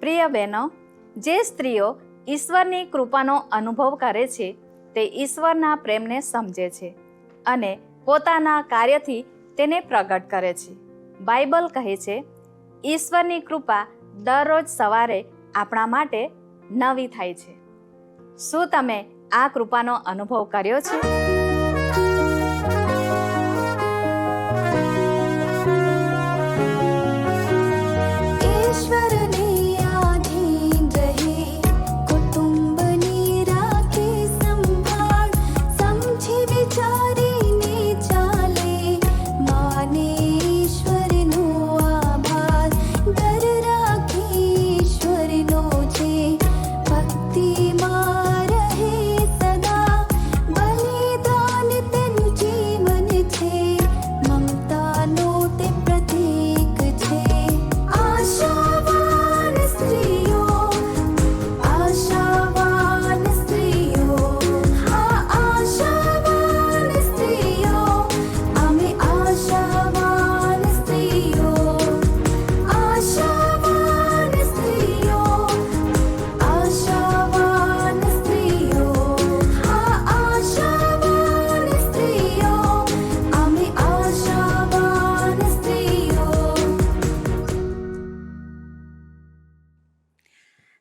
પ્રિય બહેનો, જે સ્ત્રીઓ ઈશ્વરની કૃપાનો અનુભવ કરે છે તે ઈશ્વરના પ્રેમને સમજે છે અને પોતાના કાર્યથી તેને પ્રગટ કરે છે. બાઇબલ કહે છે, ઈશ્વરની કૃપા દરરોજ સવારે આપણા માટે નવી થાય છે. શું તમે આ કૃપાનો અનુભવ કર્યો છે?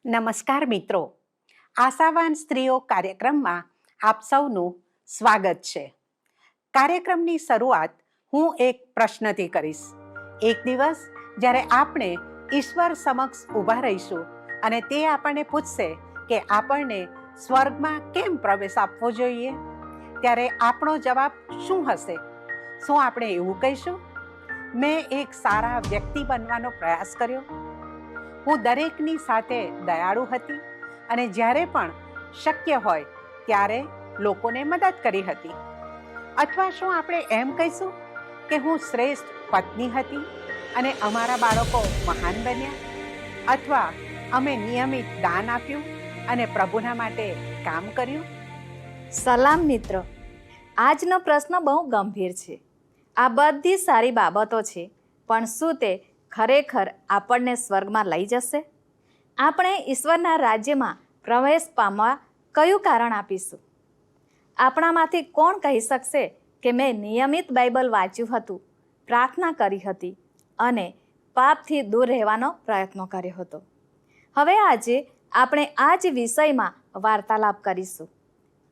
નમસ્કાર મિત્રો, આશાવાન સ્ત્રીઓ કાર્યક્રમમાં આપ સૌનું સ્વાગત છે. કાર્યક્રમની શરૂઆત હું એક પ્રશ્નથી કરીશ. એક દિવસ જ્યારે આપણે ઈશ્વર સમક્ષ ઊભા રહીશું અને તે આપણને પૂછશે કે આપણને સ્વર્ગમાં કેમ પ્રવેશ આપવો જોઈએ, ત્યારે આપણો જવાબ શું હશે? શું આપણે એવું કહીશું, મેં એક સારા વ્યક્તિ બનવાનો પ્રયાસ કર્યો, હું દરેકની સાથે દયાળુ હતી અને જ્યારે પણ શક્ય હોય ત્યારે લોકોને મદદ કરી હતી? અથવા શું આપણે એમ કહીશું કે હું શ્રેષ્ઠ પત્ની હતી અને અમારા બાળકો મહાન બન્યા? અથવા અમે નિયમિત દાન આપ્યું અને પ્રભુના માટે કામ કર્યું? સલામ મિત્રો, આજનો પ્રશ્ન બહુ ગંભીર છે. આ બધી સારી બાબતો છે, પણ શું તે ખરેખર આપણને સ્વર્ગમાં લઈ જશે? આપણે ઈશ્વરના રાજ્યમાં પ્રવેશ પામવા કયું કારણ આપીશું? આપણામાંથી કોણ કહી શકશે કે મેં નિયમિત બાઇબલ વાંચ્યું હતું, પ્રાર્થના કરી હતી અને પાપથી દૂર રહેવાનો પ્રયત્ન કર્યો હતો? હવે આજે આપણે આ જ વિષયમાં વાર્તાલાપ કરીશું,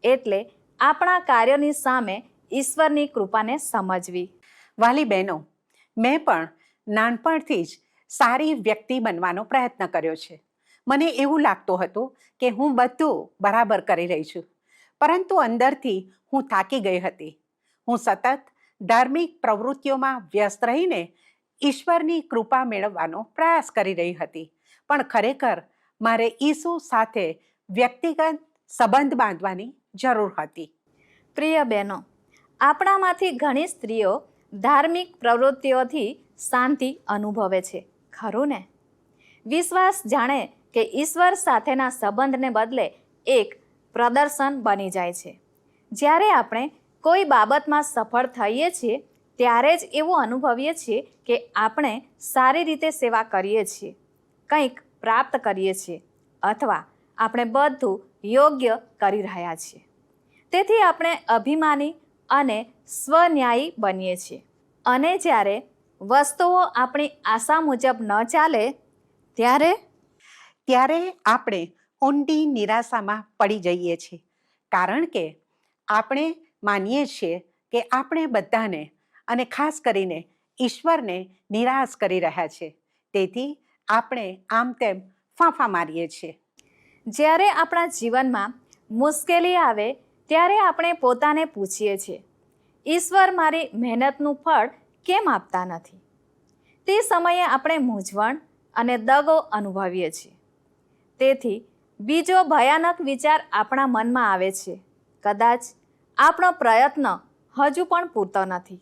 એટલે આપણા કાર્યોની સામે ઈશ્વરની કૃપાને સમજવી. વાલી બહેનો, મેં પણ નાનપણથી જ સારી વ્યક્તિ બનવાનો પ્રયત્ન કર્યો છે. મને એવું લાગતું હતું કે હું બધું બરાબર કરી રહી છું, પરંતુ અંદરથી હું થાકી ગઈ હતી. હું સતત ધાર્મિક પ્રવૃત્તિઓમાં વ્યસ્ત રહીને ઈશ્વરની કૃપા મેળવવાનો પ્રયાસ કરી રહી હતી, પણ ખરેખર મારે ઈસુ સાથે વ્યક્તિગત સંબંધ બાંધવાની જરૂર હતી. પ્રિય બહેનો, આપણામાંથી ઘણી સ્ત્રીઓ ધાર્મિક પ્રવૃત્તિઓથી શાંતિ અનુભવે છે, ખરું ને? વિશ્વાસ જાણે કે ઈશ્વર સાથેના સંબંધને બદલે એક પ્રદર્શન બની જાય છે. જ્યારે આપણે કોઈ બાબતમાં સફળ થઈએ છીએ ત્યારે જ એવું અનુભવીએ છીએ કે આપણે સારી રીતે સેવા કરીએ છીએ, કંઈક પ્રાપ્ત કરીએ છીએ અથવા આપણે બધું યોગ્ય કરી રહ્યા છીએ. તેથી આપણે અભિમાની અને સ્વન્યાયી બનીએ છીએ. અને જ્યારે વસ્તુઓ આપણી આશા મુજબ ન ચાલે ત્યારે આપણે ઊંડી નિરાશામાં પડી જઈએ છીએ, કારણ કે આપણે માનીએ છીએ કે આપણે બધાને અને ખાસ કરીને ઈશ્વરને નિરાશ કરી રહ્યા છે. તેથી આપણે આમ તેમ ફાંફા મારીએ છીએ. જ્યારે આપણા જીવનમાં મુશ્કેલી આવે ત્યારે આપણે પોતાને પૂછીએ છીએ, ઈશ્વર મારી મહેનતનું ફળ કેમ આપતા નથી? તે સમયે આપણે મૂંઝવણ અને દગો અનુભવીએ છીએ. તેથી બીજો ભયાનક વિચાર આપણા મનમાં આવે છે, કદાચ આપણો પ્રયત્ન હજુ પણ પૂરતો નથી.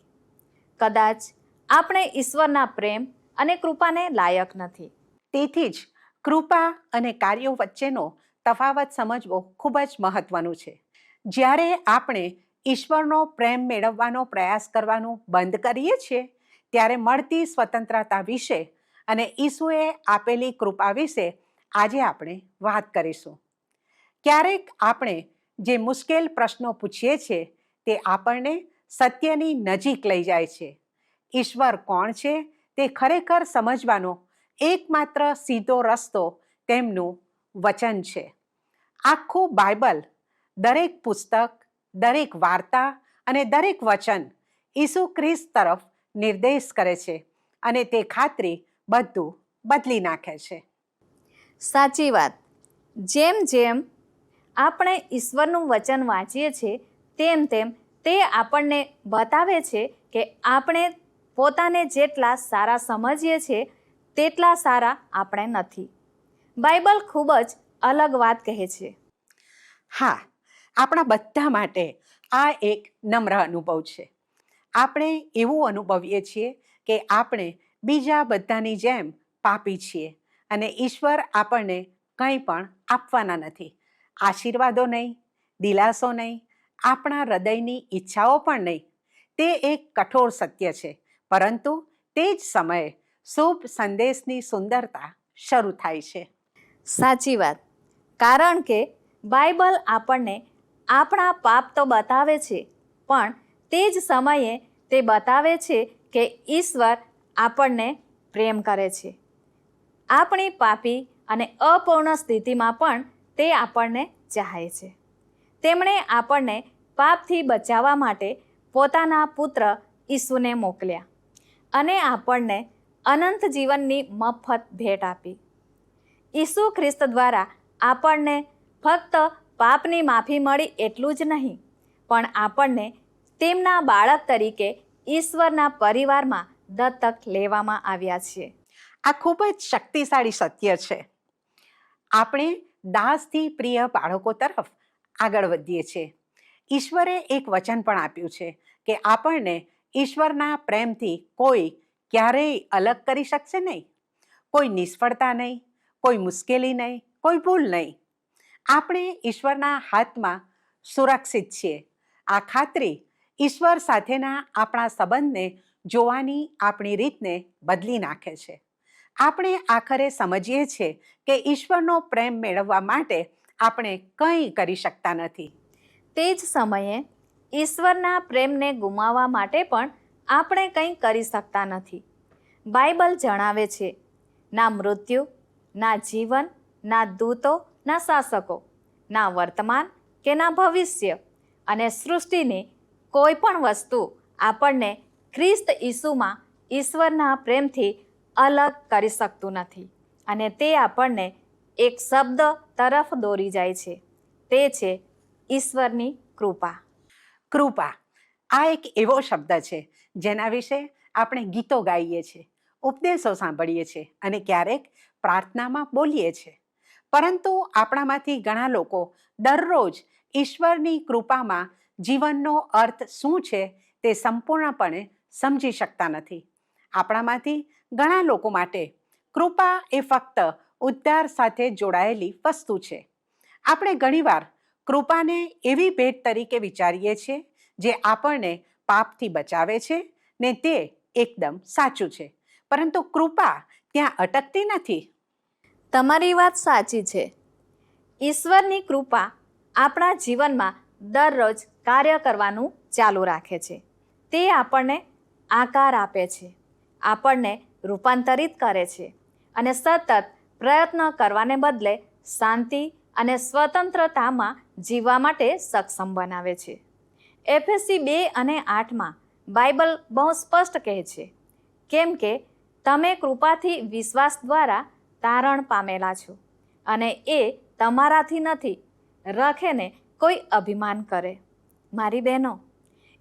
કદાચ આપણે ઈશ્વરના પ્રેમ અને કૃપાને લાયક નથી. તેથી જ કૃપા અને કાર્યો વચ્ચેનો તફાવત સમજવો ખૂબ જ મહત્વનું છે. જ્યારે આપણે ઈશ્વરનો પ્રેમ મેળવવાનો પ્રયાસ કરવાનું બંધ કરીએ છીએ ત્યારે મળતી સ્વતંત્રતા વિશે અને ઈસુએ આપેલી કૃપા વિશે આજે આપણે વાત કરીશું. ક્યારેક આપણે જે મુશ્કેલ પ્રશ્નો પૂછીએ છીએ તે આપણને સત્યની નજીક લઈ જાય છે. ઈશ્વર કોણ છે તે ખરેખર સમજવાનો એકમાત્ર સીધો રસ્તો તેમનું વચન છે. આખું બાઇબલ, દરેક પુસ્તક, દરેક વાર્તા અને દરેક વચન ઈસુ ખ્રિસ્ત તરફ નિર્દેશ કરે છે અને તે ખાતરી બધું બદલી નાખે છે. સાચી વાત. જેમ જેમ આપણે ઈશ્વરનું વચન વાંચીએ છીએ તેમ તેમ તે આપણને બતાવે છે કે આપણે પોતાને જેટલા સારા સમજીએ છીએ તેટલા સારા આપણે નથી. બાઇબલ ખૂબ જ અલગ વાત કહે છે. હા, આપણા બધા માટે આ એક નમ્ર અનુભવ છે. આપણે એવું અનુભવીએ છીએ કે આપણે બીજા બધાની જેમ પાપી છીએ અને ઈશ્વર આપણને કંઈ પણ આપવાના નથી. આશીર્વાદો નહીં, દિલાસો નહીં, આપણા હૃદયની ઈચ્છાઓ પણ નહીં. તે એક કઠોર સત્ય છે, પરંતુ તે જ સમયે શુભ સંદેશની સુંદરતા શરૂ થાય છે. સાચી વાત. કારણ કે બાઇબલ આપણને આપણા પાપ તો બતાવે છે, પણ તે જ સમયે તે બતાવે છે કે ઈશ્વર આપણને પ્રેમ કરે છે. આપણી પાપી અને અપૂર્ણ સ્થિતિમાં પણ તે આપણને ચાહે છે. તેમણે આપણને પાપથી બચાવવા માટે પોતાના પુત્ર ઈસુને મોકલ્યા અને આપણને અનંત જીવનની મફત ભેટ આપી. ઈસુ ખ્રિસ્ત દ્વારા આપણને ફક્ત પાપની માફી મળી એટલું જ નહીં, પણ આપણને તેમના બાળક તરીકે ઈશ્વરના પરિવારમાં દત્તક લેવામાં આવ્યા છીએ. આ ખૂબ જ શક્તિશાળી સત્ય છે. આપણે દાસથી પ્રિય બાળકો તરફ આગળ વધીએ છીએ. ઈશ્વરે એક વચન પણ આપ્યું છે કે આપણને ઈશ્વરના પ્રેમથી કોઈ ક્યારેય અલગ કરી શકશે નહીં. કોઈ નિષ્ફળતા નહીં, કોઈ મુશ્કેલી નહીં, કોઈ ભૂલ નહીં. આપણે ઈશ્વરના હાથમાં સુરક્ષિત છીએ. આ ખાતરી ઈશ્વર સાથેના આપણા સંબંધને જોવાની આપણી રીતને બદલી નાખે છે. આપણે આખરે સમજીએ છીએ કે ઈશ્વરનો પ્રેમ મેળવવા માટે આપણે કંઈ કરી શકતા નથી. તે જ સમયે ઈશ્વરના પ્રેમને ગુમાવવા માટે પણ આપણે કંઈ કરી શકતા નથી. બાઇબલ જણાવે છે, ના મૃત્યુ, ના જીવન, ના દૂતો, ના શાસકો, ના વર્તમાન કે ના ભવિષ્ય અને સૃષ્ટિની કોઈ પણ વસ્તુ આપણને ખ્રિસ્ત ઈસુમાં ઈશ્વરના પ્રેમથી અલગ કરી શકતું નથી. અને તે આપણને એક શબ્દ તરફ દોરી જાય છે, તે છે ઈશ્વરની કૃપા. કૃપા આ એક એવો શબ્દ છે જેના વિશે આપણે ગીતો ગાઈએ છીએ, ઉપદેશો સાંભળીએ છીએ અને ક્યારેક પ્રાર્થનામાં બોલીએ છીએ. પરંતુ આપણામાંથી ઘણા લોકો દરરોજ ઈશ્વરની કૃપામાં જીવનનો અર્થ શું છે તે સંપૂર્ણપણે સમજી શકતા નથી. આપણામાંથી ઘણા લોકો માટે કૃપા એ ફક્ત ઉદ્ધાર સાથે જોડાયેલી વસ્તુ છે. આપણે ઘણીવાર કૃપાને એવી ભેટ તરીકે વિચારીએ છીએ જે આપણને પાપથી બચાવે છે ને તે એકદમ સાચું છે, પરંતુ કૃપા ત્યાં અટકતી નથી. તમારી વાત સાચી છે. ઈશ્વરની કૃપા આપણા જીવનમાં દરરોજ કાર્ય કરવાનું ચાલુ રાખે છે. તે આપણને આકાર આપે છે, આપણને રૂપાંતરિત કરે છે અને સતત પ્રયત્ન કરવાને બદલે શાંતિ અને સ્વતંત્રતામાં જીવવા માટે સક્ષમ બનાવે છે. એફએસી 2:8 બાઇબલ બહુ સ્પષ્ટ કહે છે, કેમ કે તમે કૃપાથી વિશ્વાસ દ્વારા તારણ પામેલા છો અને એ તમારાથી નથી, રખેને કોઈ અભિમાન કરે. મારી બહેનો,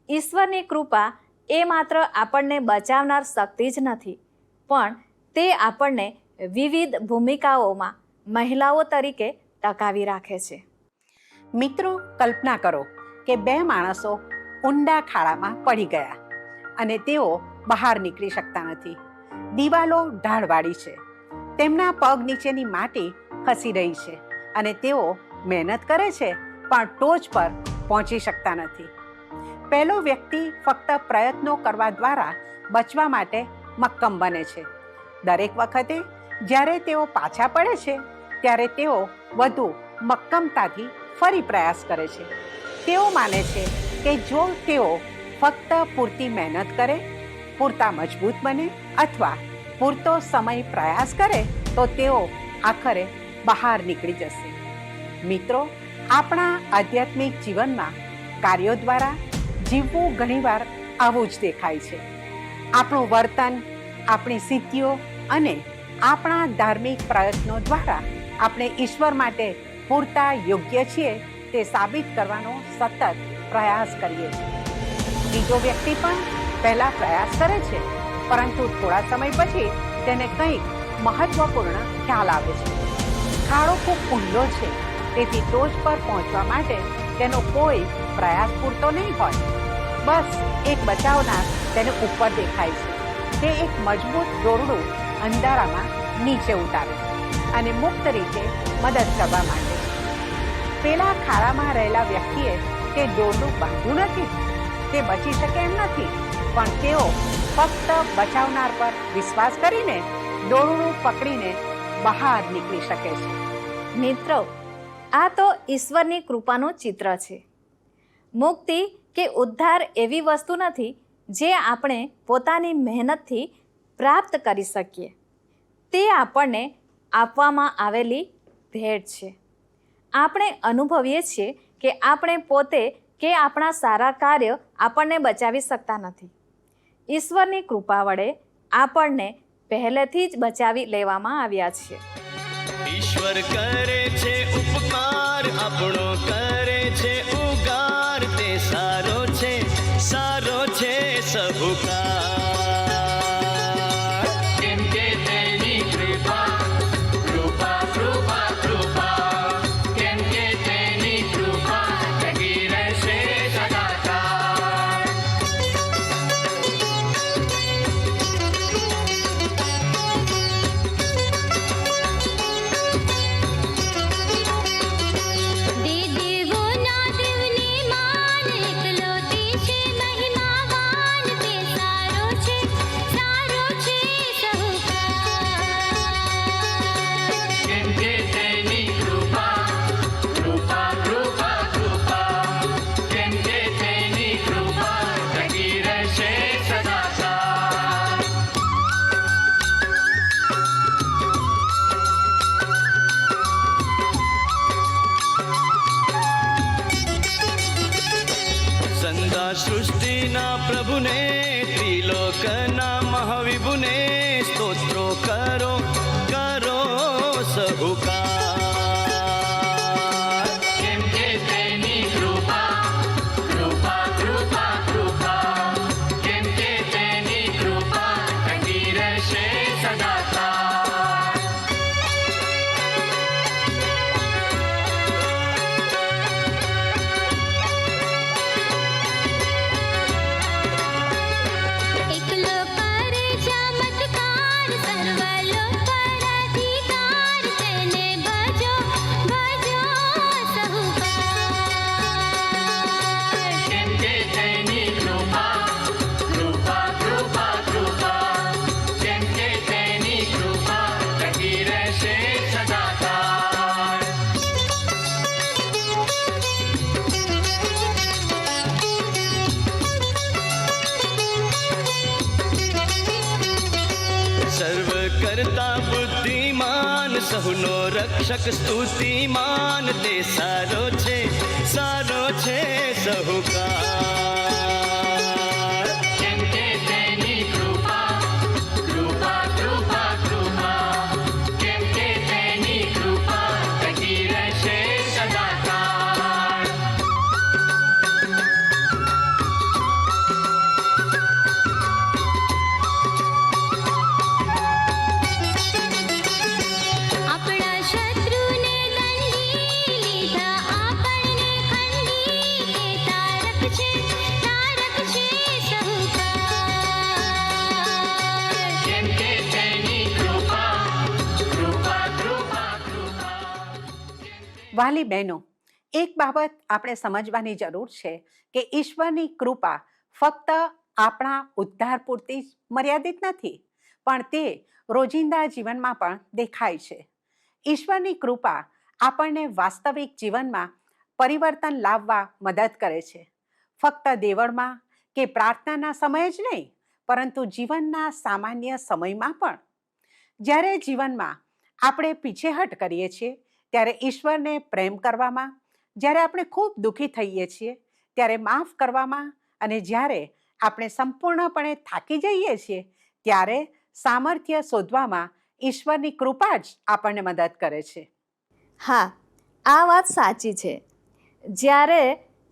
ઈશ્વરની કૃપા એ માત્ર આપણને બચાવનાર શક્તિ જ નથી, પણ તે આપણને વિવિધ ભૂમિકાઓમાં મહિલાઓ તરીકે ટકાવી રાખે છે. મિત્રો, કલ્પના કરો કે બે માણસો ઊંડા ખાડામાં પડી ગયા અને તેઓ બહાર નીકળી શકતા નથી. દિવાલો ઢાળવાળી છે, તેમના પગ નીચેની માટી ખસી રહી છે અને તેઓ મહેનત કરે છે પણ ટોચ પર પહોંચી શકતા નથી. પહેલો વ્યક્તિ ફક્ત પ્રયત્નો કરવા દ્વારા બચવા માટે મક્કમ બને છે. દરેક વખતે જ્યારે તેઓ પાછા પડે છે ત્યારે તેઓ વધુ મક્કમતાથી ફરી પ્રયાસ કરે છે. તેઓ માને છે કે જો તેઓ ફક્ત પૂરતી મહેનત કરે, પૂરતા મજબૂત બને અથવા પૂરતો સમય પ્રયાસ કરે તો તેઓ આખરે બહાર નીકળી જશે. મિત્રો, આપણા આધ્યાત્મિક જીવનમાં કાર્યો દ્વારા જીવવું ઘણીવાર આવું જ દેખાય છે. આપણું વર્તન, આપણી સિદ્ધિઓ અને આપણા ધાર્મિક પ્રયત્નો દ્વારા આપણે ઈશ્વર માટે પૂરતા યોગ્ય છીએ તે સાબિત કરવાનો સતત પ્રયાસ કરીએ છીએ. બીજો વ્યક્તિ પણ પહેલા પ્રયાસ કરે છે, પરંતુ થોડા સમય પછી તેને કંઈક મહત્વપૂર્ણ ખ્યાલ આવે છે. ખાડો ખૂબ ઊંડો છે, તેથી ટોચ પર પહોંચવા માટે તેનો કોઈ પ્રયાસ પૂરતો નહીં હોય. બસ એક બચાવનાર તેને ઉપર દેખાય છે. તે એક મજબૂત દોરડું અંધારામાં નીચે ઉતારે છે અને મુક્ત રીતે મદદ કરવા માંગે છે. પેલા ખાડામાં રહેલા વ્યક્તિએ તે દોરડું બાંધ્યું નથી. તે બચી શકે એમ નથી, પણ તેઓ ફક્ત બચાવનાર પર વિશ્વાસ કરીને દોરડું પકડીને બહાર નીકળી શકે છે. મિત્રો, આ તો ઈશ્વરની કૃપાનું ચિત્ર છે. મુક્તિ કે ઉદ્ધાર એવી વસ્તુ નથી જે આપણે પોતાની મહેનતથી પ્રાપ્ત કરી શકીએ. તે આપણને આપવામાં આવેલી ભેટ છે. આપણે અનુભવીએ છીએ કે આપણે પોતે કે આપણા સારા કાર્ય આપણને બચાવી શકતા નથી. ઈશ્વરની કૃપા વડે આપણને પહેલેથી જ બચાવી લેવામાં આવ્યા છે. ઈશ્વર કરે છે ઉપકાર, આપણો કરે છે ઉગાર, તે સારો છે, સારો છે સહુકાર. કેમ કે તેની કૃપા, કૃપા, કૃપા, કૃપા, કેમ કે તેની કૃપા ટકી રહેશે સદાકાળ. દેવોના દેવની માન એકલોતી છે મહિમાવાન, તે સારો છે સહુકાર. કેમ કે તેની કૃપા, કૃપા, કૃપા, કૃપા, કેમ કે તેની કૃપા ટકી રહેશે સદાકાળ. સંદા સૃષ્ટિના પ્રભુને, ત્રિલોકના મહાવિભુને સ્તોત્રો કરો, કરો સહુકાર. કેમ કે તેની કૃપા, કૃપા, કૃપા, કૃપા, કેમ કે તેની કૃપા ટકી રહેશે સદાકાળ. એકલો કરે ચમત્કાર, સર્વલોક પર અધિકાર, તેને ભજો, ભજો સહુકાર. કેમ કે તેની કૃપા, કૃપા, કૃપા, કૃપા, કેમ કે તેની કૃપા ટકી રહેશે સદાકાળ. સર્વ કરતા બુદ્ધિમાન, સહુનો રક્ષક સ્તુતિમાન, તે સારો છે, સારો છે સહુકાર. કેમ કે તેની કૃપા, કૃપા, કૃપા, કૃપા, કેમ કે તેની કૃપા ટકી રહેશે સદાકાળ. આપણા શત્રુને દંડી લીધા, આપણને ખંડી, તે તારક છે, તારક છે સહુકાર. કેમ કે તેની કૃપા, કૃપા, કૃપા, કૃપા. વાલી બહેનો, એક બાબત આપણે સમજવાની જરૂર છે કે ઈશ્વરની કૃપા ફક્ત આપણા ઉદ્ધાર પૂરતી જ મર્યાદિત નથી, પણ તે રોજિંદા જીવનમાં પણ દેખાય છે. ઈશ્વરની કૃપા આપણને વાસ્તવિક જીવનમાં પરિવર્તન લાવવા મદદ કરે છે. ફક્ત દેવળમાં કે પ્રાર્થનાના સમયે જ નહીં, પરંતુ જીવનના સામાન્ય સમયમાં પણ. જ્યારે જીવનમાં આપણે પીછેહટ કરીએ છીએ ત્યારે ઈશ્વરને પ્રેમ કરવામાં, જ્યારે આપણે ખૂબ દુઃખી થઈએ છીએ ત્યારે માફ કરવામાં, અને જ્યારે આપણે સંપૂર્ણપણે થાકી જઈએ છીએ ત્યારે સામર્થ્ય શોધવામાં ઈશ્વરની કૃપા જ આપણને મદદ કરે છે. હા, આ વાત સાચી છે. જ્યારે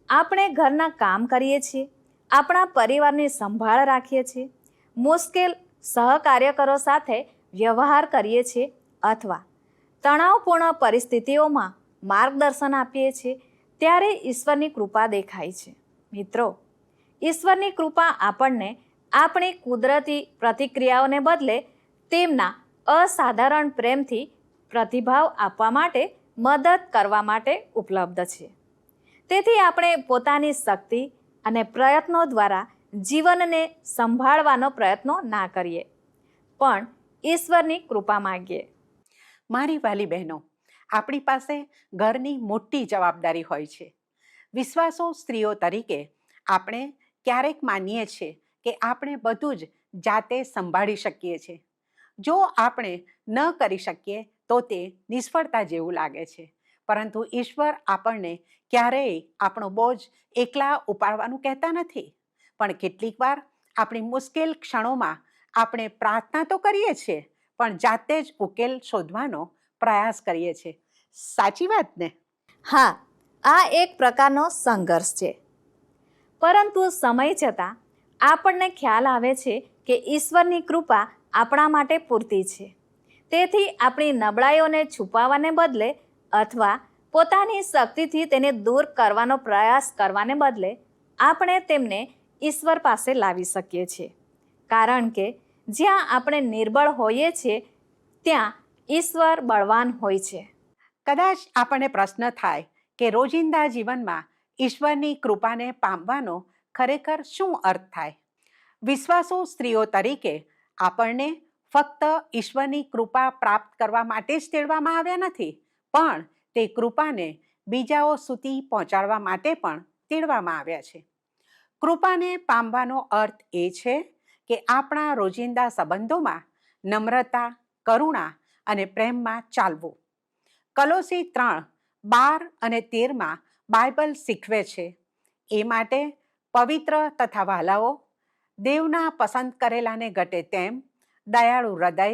આપણે ઘરના કામ કરીએ છીએ, આપણા પરિવારની સંભાળ રાખીએ છીએ, મુશ્કેલ સહકાર્યકરો સાથે વ્યવહાર કરીએ છીએ અથવા તણાવપૂર્ણ પરિસ્થિતિઓમાં માર્ગદર્શન આપીએ છીએ, ત્યારે ઈશ્વરની કૃપા દેખાય છે. મિત્રો, ઈશ્વરની કૃપા આપણને આપણી કુદરતી પ્રતિક્રિયાઓને બદલે તેમના અસાધારણ પ્રેમથી પ્રતિભાવ આપવા માટે મદદ કરવા માટે ઉપલબ્ધ છે. તેથી આપણે પોતાની શક્તિ અને પ્રયત્નો દ્વારા જીવનને સંભાળવાનો પ્રયત્નો ના કરીએ, પણ ઈશ્વરની કૃપા માગીએ. મારી વાલી બહેનો, આપણી પાસે ઘરની મોટી જવાબદારી હોય છે. વિશ્વાસુ સ્ત્રીઓ તરીકે આપણે ક્યારેક માનીએ છીએ કે આપણે બધું જ જાતે સંભાળી શકીએ છીએ. જો આપણે ન કરી શકીએ તો તે નિષ્ફળતા જેવું લાગે છે. પરંતુ ઈશ્વર આપણને ક્યારેય આપણો બોજ એકલા ઉપાડવાનું કહેતા નથી. પણ કેટલીક વાર આપણી મુશ્કેલ ક્ષણોમાં આપણે પ્રાર્થના તો કરીએ છીએ, પણ જાતે જ ઉકેલ શોધવાનો પ્રયાસ કરીએ છીએ. સાચી વાત ને? હા, આ એક પ્રકારનો સંઘર્ષ છે. પરંતુ સમય જતાં આપણને ખ્યાલ આવે છે કે ઈશ્વરની કૃપા આપણા માટે પૂરતી છે. તેથી આપણી નબળાઈઓને છુપાવવાને બદલે અથવા પોતાની શક્તિથી તેને દૂર કરવાનો પ્રયાસ કરવાને બદલે આપણે તેમને ઈશ્વર પાસે લાવી શકીએ છીએ. કારણ કે જ્યાં આપણે નિર્બળ હોઈએ છીએ ત્યાં ઈશ્વર બળવાન હોય છે. કદાચ આપણને પ્રશ્ન થાય કે રોજિંદા જીવનમાં ઈશ્વરની કૃપાને પામવાનો ખરેખર શું અર્થ થાય? વિશ્વાસુ સ્ત્રીઓ તરીકે આપણને ફક્ત ઈશ્વરની કૃપા પ્રાપ્ત કરવા માટે જ તેડવામાં આવ્યા નથી, પણ તે કૃપાને બીજાઓ સુધી પહોંચાડવા માટે પણ તેડવામાં આવ્યા છે. કૃપાને પામવાનો અર્થ એ છે કે આપણા રોજિંદા સંબંધોમાં નમ્રતા, કરુણા અને પ્રેમમાં ચાલવું. કલોસી 3:12 અને 13 બાઇબલ શીખવે છે, એ માટે પવિત્ર તથા વહાલાઓ, દેવના પસંદ કરેલાને ઘટે તેમ દયાળુ હૃદય,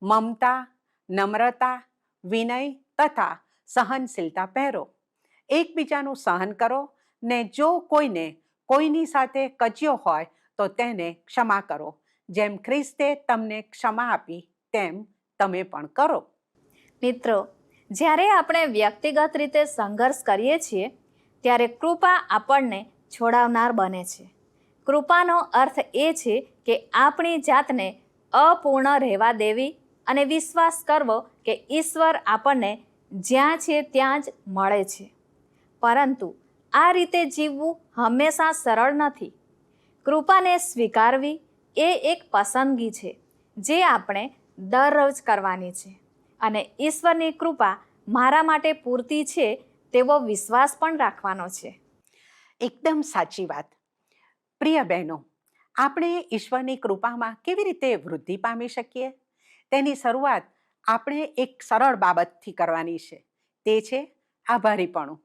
મમતા, નમ્રતા, વિનય તથા સહનશીલતા પહેરો. એકબીજાનું સહન કરો, ને જો કોઈને કોઈની સાથે કજ્યો હોય તો તેને ક્ષમા કરો. જેમ ખ્રિસ્તે તમને ક્ષમા આપી તેમ તમે પણ કરો. મિત્રો, જ્યારે આપણે વ્યક્તિગત રીતે સંઘર્ષ કરીએ છીએ ત્યારે કૃપા આપણને છોડાવનાર બને છે. કૃપાનો અર્થ એ છે કે આપણી જાતને અપૂર્ણ રહેવા દેવી અને વિશ્વાસ કરવો કે ઈશ્વર આપણને જ્યાં છે ત્યાં જ મળે છે. પરંતુ આ રીતે જીવવું હંમેશા સરળ નથી. કૃપાને સ્વીકારવી એ એક પસંદગી છે જે આપણે દરરોજ કરવાની છે, અને ઈશ્વરની કૃપા મારા માટે પૂરતી છે તેવો વિશ્વાસ પણ રાખવાનો છે. એકદમ સાચી વાત. પ્રિય બહેનો, આપણે ઈશ્વરની કૃપામાં કેવી રીતે વૃદ્ધિ પામી શકીએ? તેની શરૂઆત આપણે એક સરળ બાબતથી કરવાની છે, તે છે આભારીપણું.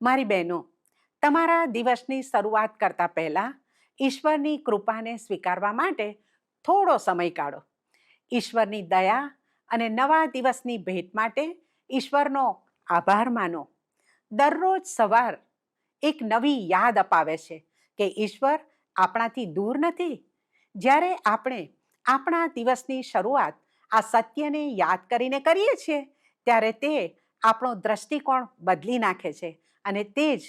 મારી બહેનો, તમારા દિવસની શરૂઆત કરતા પહેલાં ઈશ્વરની કૃપાને સ્વીકારવા માટે થોડો સમય કાઢો. ઈશ્વરની દયા અને નવા દિવસની ભેટ માટે ઈશ્વરનો આભાર માનો. દરરોજ સવાર એક નવી યાદ અપાવે છે કે ઈશ્વર આપણાથી દૂર નથી. જ્યારે આપણે આપણા દિવસની શરૂઆત આ સત્યને યાદ કરીને કરીએ છીએ ત્યારે તે આપણો દ્રષ્ટિકોણ બદલી નાખે છે, અને તે જ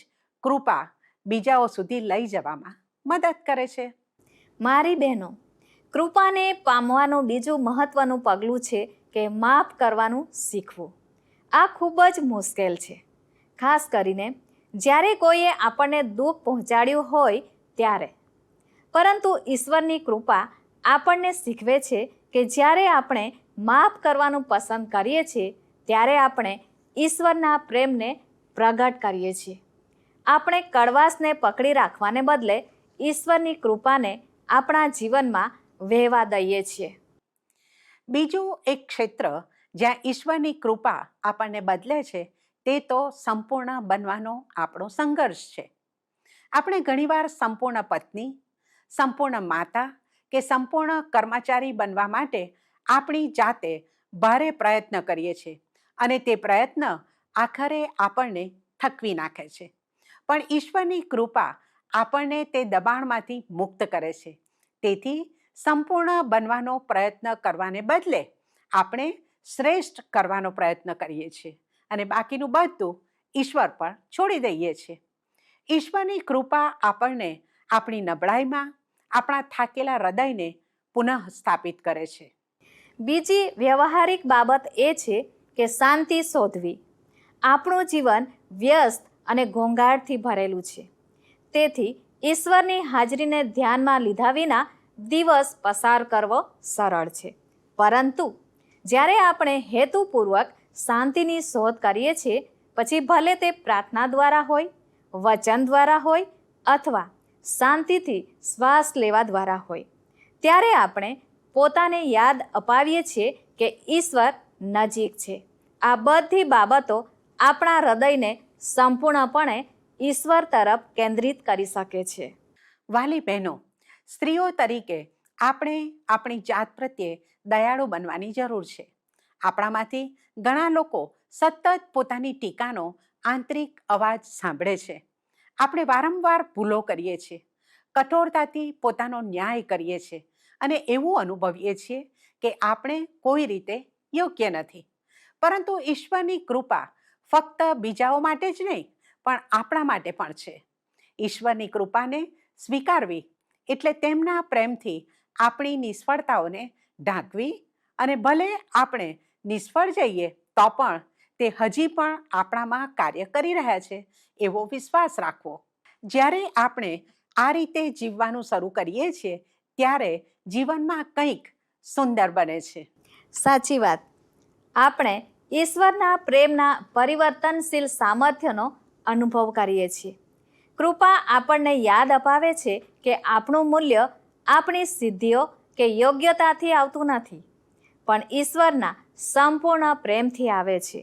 કૃપા બીજાઓ સુધી લઈ જવામાં મદદ કરે છે. મારી બહેનો, કૃપાને પામવાનું બીજું મહત્વનું પગલું છે કે માફ કરવાનું શીખવું. આ ખૂબ જ મુશ્કેલ છે, ખાસ કરીને જ્યારે કોઈએ આપણને દુઃખ પહોંચાડ્યું હોય ત્યારે. પરંતુ ઈશ્વરની કૃપા આપણને શીખવે છે કે જ્યારે આપણે માફ કરવાનું પસંદ કરીએ છીએ ત્યારે આપણે ઈશ્વરના પ્રેમને પ્રગટ કરીએ છીએ. આપણે કડવાશને પકડી રાખવાને બદલે ઈશ્વરની કૃપાને આપણા જીવનમાં વહેવા દઈએ છીએ. બીજું એક ક્ષેત્ર જ્યાં ઈશ્વરની કૃપા આપણને બદલે છે તે તો સંપૂર્ણ બનવાનો આપણો સંઘર્ષ છે. આપણે ઘણીવાર સંપૂર્ણ પત્ની, સંપૂર્ણ માતા કે સંપૂર્ણ કર્મચારી બનવા માટે આપણી જાતે ભારે પ્રયત્ન કરીએ છીએ અને તે પ્રયત્ન આખરે આપણને થકવી નાખે છે. પણ ઈશ્વરની કૃપા આપણને તે દબાણમાંથી મુક્ત કરે છે. તેથી સંપૂર્ણ બનવાનો પ્રયત્ન કરવાને બદલે આપણે શ્રેષ્ઠ કરવાનો પ્રયત્ન કરીએ છીએ અને બાકીનું બધું ઈશ્વર પર છોડી દઈએ છીએ. ઈશ્વરની કૃપા આપણને આપણી નબળાઈમાં આપણા થાકેલા હૃદયને પુનઃ સ્થાપિત કરે છે. બીજી વ્યવહારિક બાબત એ છે કે શાંતિ શોધવી. આપણું જીવન વ્યસ્ત અને ઘોંઘાટથી ભરેલું છે. તેથી ઈશ્વરની હાજરીને ધ્યાનમાં લીધા વિના દિવસ પસાર કરવો સરળ છે. પરંતુ જ્યારે આપણે હેતુપૂર્વક શાંતિની શોધ કરીએ છીએ, પછી ભલે તે પ્રાર્થના દ્વારા હોય, વચન દ્વારા હોય અથવા શાંતિથી શ્વાસ લેવા દ્વારા હોય, ત્યારે આપણે પોતાને યાદ અપાવીએ છીએ કે ઈશ્વર નજીક છે. આ બધી બાબતો આપણા હૃદયને સંપૂર્ણપણે ઈશ્વર તરફ કેન્દ્રિત કરી શકે છે. વાલી બહેનો, સ્ત્રીઓ તરીકે આપણે આપણી જાત પ્રત્યે દયાળુ બનવાની જરૂર છે. આપણામાંથી ઘણા લોકો સતત પોતાની ટીકાનો આંતરિક અવાજ સાંભળે છે. આપણે વારંવાર ભૂલો કરીએ છીએ, કઠોરતાથી પોતાનો ન્યાય કરીએ છીએ અને એવું અનુભવીએ છીએ કે આપણે કોઈ રીતે યોગ્ય નથી. પરંતુ ઈશ્વરની કૃપા ફક્ત બીજાઓ માટે જ નહીં, પણ આપણા માટે પણ છે. ઈશ્વરની કૃપાને સ્વીકારવી એટલે તેમના પ્રેમથી આપણી નિષ્ફળતાઓને ઢાંકવી અને ભલે આપણે નિષ્ફળ જઈએ તો પણ તે હજી પણ આપણામાં કાર્ય કરી રહ્યા છે એવો વિશ્વાસ રાખવો. જ્યારે આપણે આ રીતે જીવવાનું શરૂ કરીએ છીએ ત્યારે જીવનમાં કંઈક સુંદર બને છે. સાચી વાત. આપણે ઈશ્વરના પ્રેમના પરિવર્તનશીલ સામર્થ્યનો અનુભવ કરીએ છીએ. કૃપા આપણને યાદ અપાવે છે કે આપણું મૂલ્ય આપણી સિદ્ધિઓ કે યોગ્યતાથી આવતું નથી, પણ ઈશ્વરના સંપૂર્ણ પ્રેમથી આવે છે.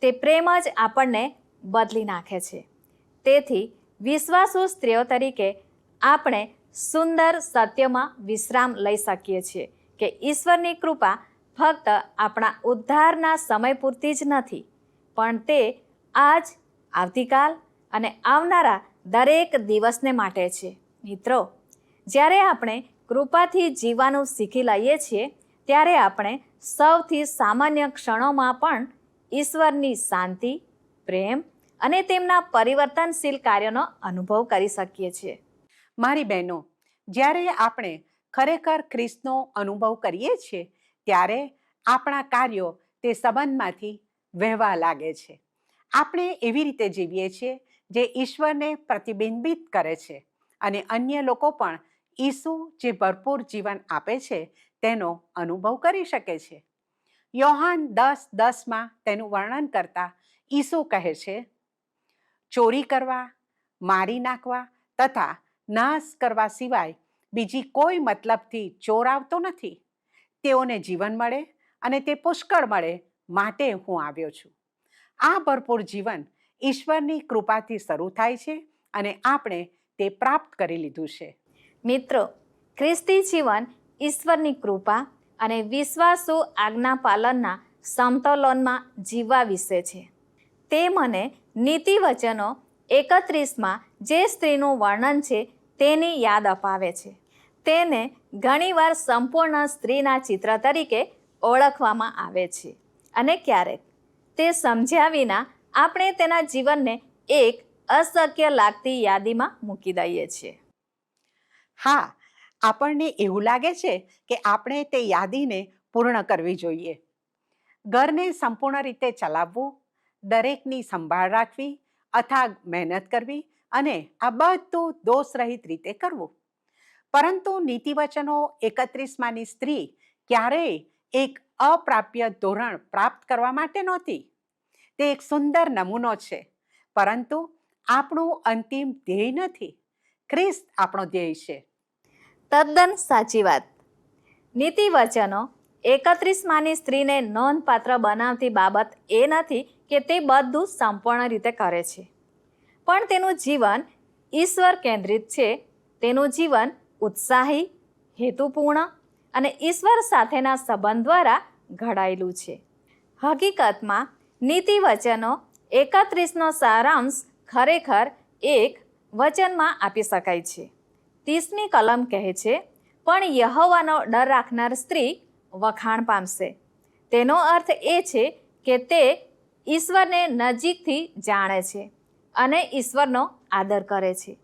તે પ્રેમ જ આપણને બદલી નાખે છે. તેથી વિશ્વાસુ સ્ત્રીઓ તરીકે આપણે સુંદર સત્યમાં વિશ્રામ લઈ શકીએ છીએ કે ઈશ્વરની કૃપા ફક્ત આપણા ઉદ્ધારના સમય પૂરતી જ નથી, પણ તે આજ, આવતીકાલ અને આવનારા દરેક દિવસને માટે છે. મિત્રો, જ્યારે આપણે કૃપાથી જીવવાનું શીખી લઈએ છીએ ત્યારે આપણે સૌથી સામાન્ય ક્ષણોમાં પણ ઈશ્વરની શાંતિ, પ્રેમ અને તેમના પરિવર્તનશીલ કાર્યનો અનુભવ કરી શકીએ છીએ. મારી બહેનો, જ્યારે આપણે ખરેખર ખ્રિસ્તનો અનુભવ કરીએ છીએ ત્યારે આપણા કાર્યો તે સંબંધમાંથી વહેવા લાગે છે. આપણે એવી રીતે જીવીએ છીએ જે ઈશ્વરને પ્રતિબિંબિત કરે છે અને અન્ય લોકો પણ ઈસુ જે ભરપૂર જીવન આપે છે તેનો અનુભવ કરી શકે છે. યોહાન 10:10 તેનું વર્ણન કરતા ઈસુ કહે છે, ચોરી કરવા, મારી નાખવા તથા નાશ કરવા સિવાય બીજી કોઈ મતલબથી ચોર આવતો નથી. તેઓને જીવન મળે અને તે પુષ્કળ મળે માટે હું આવ્યો છું. આ ભરપૂર જીવન ઈશ્વરની કૃપાથી શરૂ થાય છે અને આપણે તે પ્રાપ્ત કરી લીધું છે. મિત્રો, ખ્રિસ્તી જીવન ઈશ્વરની કૃપા અને વિશ્વાસુ આજ્ઞા પાલનના સમતોલનમાં જીવવા વિશે છે. તે મને નીતિ વચનો 31 જે સ્ત્રીનું વર્ણન છે તેની યાદ અપાવે છે. તેને ઘણીવાર સંપૂર્ણ સ્ત્રીના ચિત્ર તરીકે ઓળખવામાં આવે છે અને ક્યારેક તે સમજ્યા વિના આપણે તેના જીવનને એક અશક્ય લાગતી યાદીમાં મૂકી દઈએ છીએ. હા, આપણને એવું લાગે છે કે આપણે તે યાદીને પૂર્ણ કરવી જોઈએ. ઘરને સંપૂર્ણ રીતે ચલાવવું, દરેકની સંભાળ રાખવી, અથાગ મહેનત કરવી અને આ બધું દોષરહિત રીતે કરવું. પરંતુ નીતિવચનો 31 સ્ત્રી ક્યારેય એક અપ્રાપ્ય ધોરણ પ્રાપ્ત કરવા માટે નહોતી. તે એક સુંદર નમૂનો છે, પરંતુ આપણું અંતિમ ધ્યેય નથી. ખ્રિસ્ત આપણો ધ્યેય છે. તદ્દન સાચી વાત. નીતિ વચનો 31માની સ્ત્રીને નોંધપાત્ર બનાવતી બાબત એ નથી કે તે બધું સંપૂર્ણ રીતે કરે છે, પણ તેનું જીવન ઈશ્વર કેન્દ્રિત છે. તેનું જીવન ઉત્સાહી, હેતુપૂર્ણ અને ઈશ્વર સાથેના સંબંધ દ્વારા ઘડાયેલું છે. હકીકતમાં નીતિ વચનો 31નો સારાંશ ખરેખર એક વચનમાં આપી શકાય છે. 30મી કલમ કહે છે, પણ યહોવાનો ડર રાખનાર સ્ત્રી વખાણ પામશે. તેનો અર્થ એ છે કે તે ઈશ્વરને નજીકથી જાણે છે અને ઈશ્વરનો આદર કરે છે.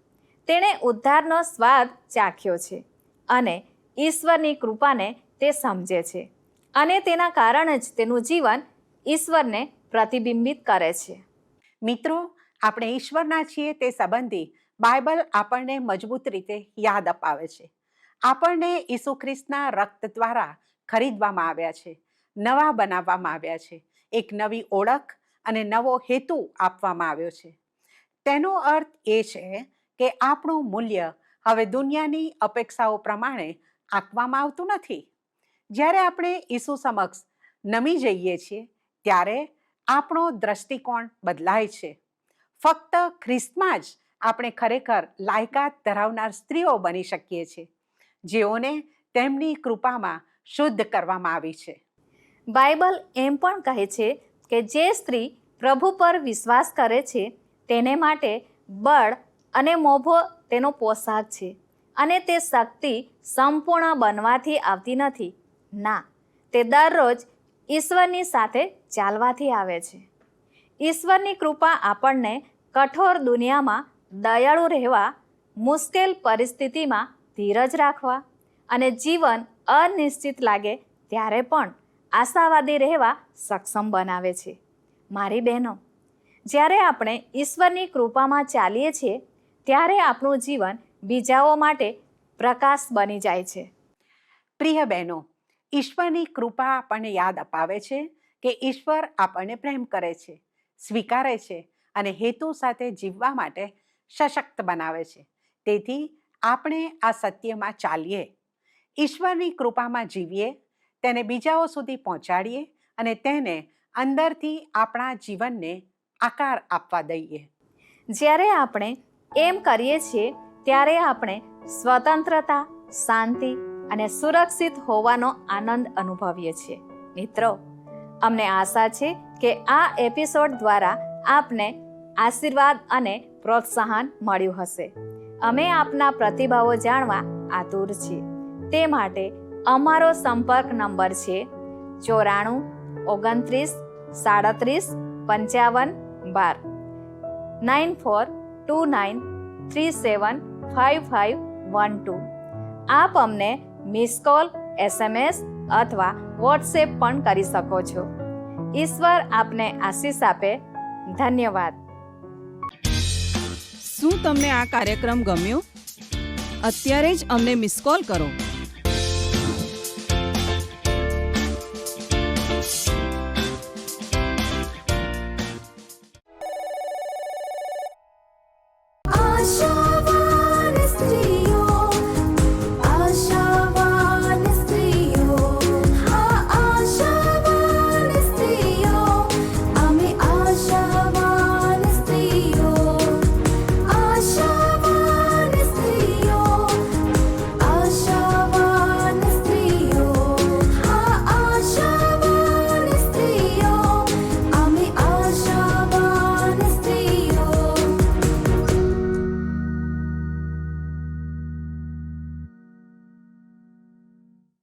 તેણે ઉદ્ધારનો સ્વાદ ચાખ્યો છે અને ઈશ્વરની કૃપાને તે સમજે છે, અને તેના કારણે જ તેનું જીવન ઈશ્વરને પ્રતિબિંબિત કરે છે. મિત્રો, આપણે ઈશ્વરના છીએ તે સંબંધી બાઇબલ આપણને મજબૂત રીતે યાદ અપાવે છે. આપણને ઈસુ ખ્રિસ્તના રક્ત દ્વારા ખરીદવામાં આવ્યા છે, નવા બનાવવામાં આવ્યા છે, એક નવી ઓળખ અને નવો હેતુ આપવામાં આવ્યો છે. તેનો અર્થ એ છે કે આપણું મૂલ્ય હવે દુનિયાની અપેક્ષાઓ પ્રમાણે આંકવામાં આવતું નથી. જ્યારે આપણે ઈસુ સમક્ષ નમી જઈએ છીએ ત્યારે આપણો દ્રષ્ટિકોણ બદલાય છે. ફક્ત ખ્રિસ્તમાં જ આપણે ખરેખર લાયકાત ધરાવનાર સ્ત્રીઓ બની શકીએ છીએ, જેઓને તેમની કૃપામાં શુદ્ધ કરવામાં આવી છે. બાઇબલ એમ પણ કહે છે કે જે સ્ત્રી પ્રભુ પર વિશ્વાસ કરે છે તેને માટે બળ અને મોભો તેનો પોશાક છે, અને તે શક્તિ સંપૂર્ણ બનવાથી આવતી નથી. ના, તે દરરોજ ઈશ્વરની સાથે ચાલવાથી આવે છે. ઈશ્વરની કૃપા આપણને કઠોર દુનિયામાં દયાળુ રહેવા, મુશ્કેલ પરિસ્થિતિમાં ધીરજ રાખવા અને જીવન અનિશ્ચિત લાગે ત્યારે પણ આશાવાદી રહેવા સક્ષમ બનાવે છે. મારી બહેનો, જ્યારે આપણે ઈશ્વરની કૃપામાં ચાલીએ છીએ ત્યારે આપણું જીવન બીજાઓ માટે પ્રકાશ બની જાય છે. પ્રિય બહેનો, ઈશ્વરની કૃપા આપણને યાદ અપાવે છે કે ઈશ્વર આપણને પ્રેમ કરે છે, સ્વીકારે છે અને હેતુ સાથે જીવવા માટે સશક્ત બનાવે છે. તેથી આપણે આ સત્યમાં ચાલીએ, ઈશ્વરની કૃપામાં જીવીએ, તેને બીજાઓ સુધી પહોંચાડીએ અને તેને અંદરથી આપણા જીવનને આકાર આપવા દઈએ. જ્યારે આપણે એમ કરીએ છીએ ત્યારે આપણે સ્વતંત્રતા, શાંતિ અને સુરક્ષિત હોવાનો આનંદ અનુભવીએ છીએ. મિત્રો, અમને આશા છે કે આ એપિસોડ દ્વારા આપને આશીર્વાદ અને પ્રોત્સાહન મળ્યું હશે. અમે આપના પ્રતિભાવો જાણવા આતુર છીએ. તે માટે અમારો સંપર્ક નંબર છે 94 29 37 55 9429375512. આપ અમને મિસ કોલ, SMS અથવા વોટ્સએપ પણ કરી શકો છો. ઈશ્વર આપને આશીષ આપે. ધન્યવાદ. શું તમને આ કાર્યક્રમ ગમ્યો? અત્યારે જ અમને મિસ કોલ કરો.